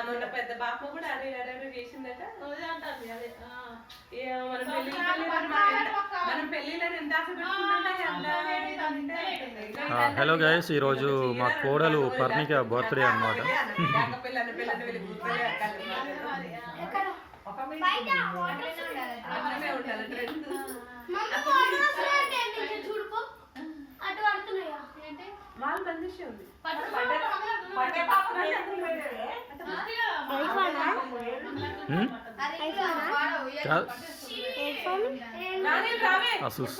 మొన్న పెద్ద బాపు కూడా అడే చేసిందట మనం పెళ్ళిళ్ళని ఎంత ఆశ పెట్టుకుంటే. హలో గైస్, ఈరోజు మా కోడలు పర్ణిక బర్త్డే అన్నమాట. వాళ్ళు బంధించి ఉంది అసూస్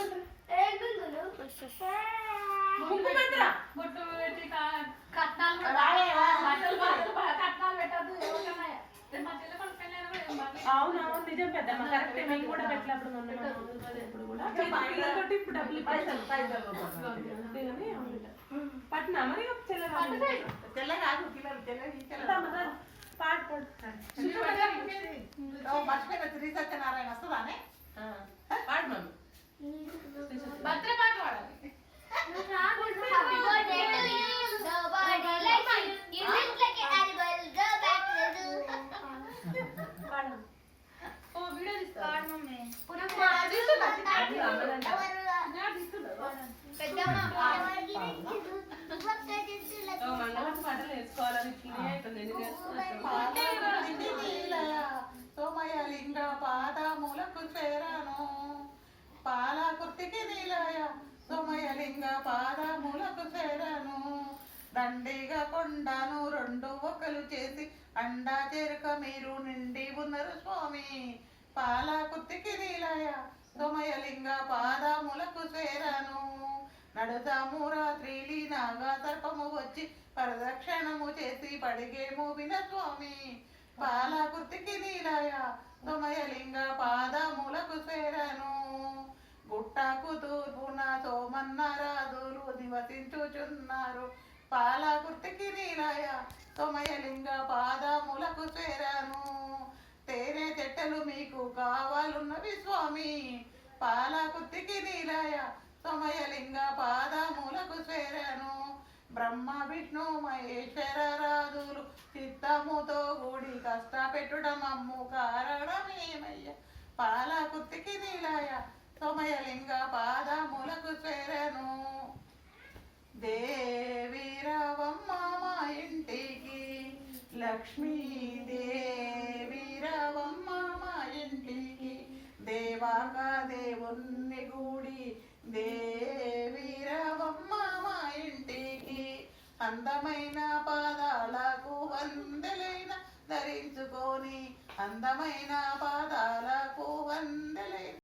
అవునవును నిజం పెద్దమ్మ కరెక్ట్. మేము కూడా పెట్టినప్పుడు ఇప్పుడు డబ్బులు పట్టినా మరి తెల్ల కాదు పాట సత్యనారాయణ వస్తుందానే పాడు మమ్మీ భద్ర పాట పాడాలి. సోమయలింగ పాదములకు చేరాను పాలకుర్తికి నీలయ సోమయలింగ పాదములకు చేరాను దండిగా కొండను రెండు ఒక్కలు చేసి అండా చేరుక మీరు నిండి ఉన్నారు స్వామి పాలకుర్తికి నీలయ సోమయలింగ పాదములకు చేరాను నడుదాము రాత్రి నాగా సర్పము వచ్చి ప్రదక్షిణము చేసి పడిగే మోవిన స్వామి పాలకుర్తికి నీలయ సోమయలింగ పాదములకు చేరాను గుట్టకు తూర్పున సోమన్నరాజులు నివసించుచున్నారు పాలకుర్తికి నీలయ సోమయలింగ పాదములకు చేరాను తేనె చెట్టలు మీకు కావాలున్నవి స్వామి పాలకుర్తికి నీలయ సోమయలింగ పాదములకు చేరాను బ్రహ్మ విష్ణు మహేశ్వర రాజులు చిత్తముతో కూడి కష్టపెట్టుడమమ్ము కారణమేమయ్య పాలకుర్తికి నీలయ సోమయలింగ పాదములకు చేరాను దేవీరవమ్మ మా ఇంటికి లక్ష్మీదేవీరవమ్మ మా ఇంటికి దేవాక దేవుణ్ణి గూడి దేవీరవమ్మ మా ఇంటికి అందమైన పాదాలకు వందెలైన ధరించుకొని అందమైన పాదాలకు వందెలైన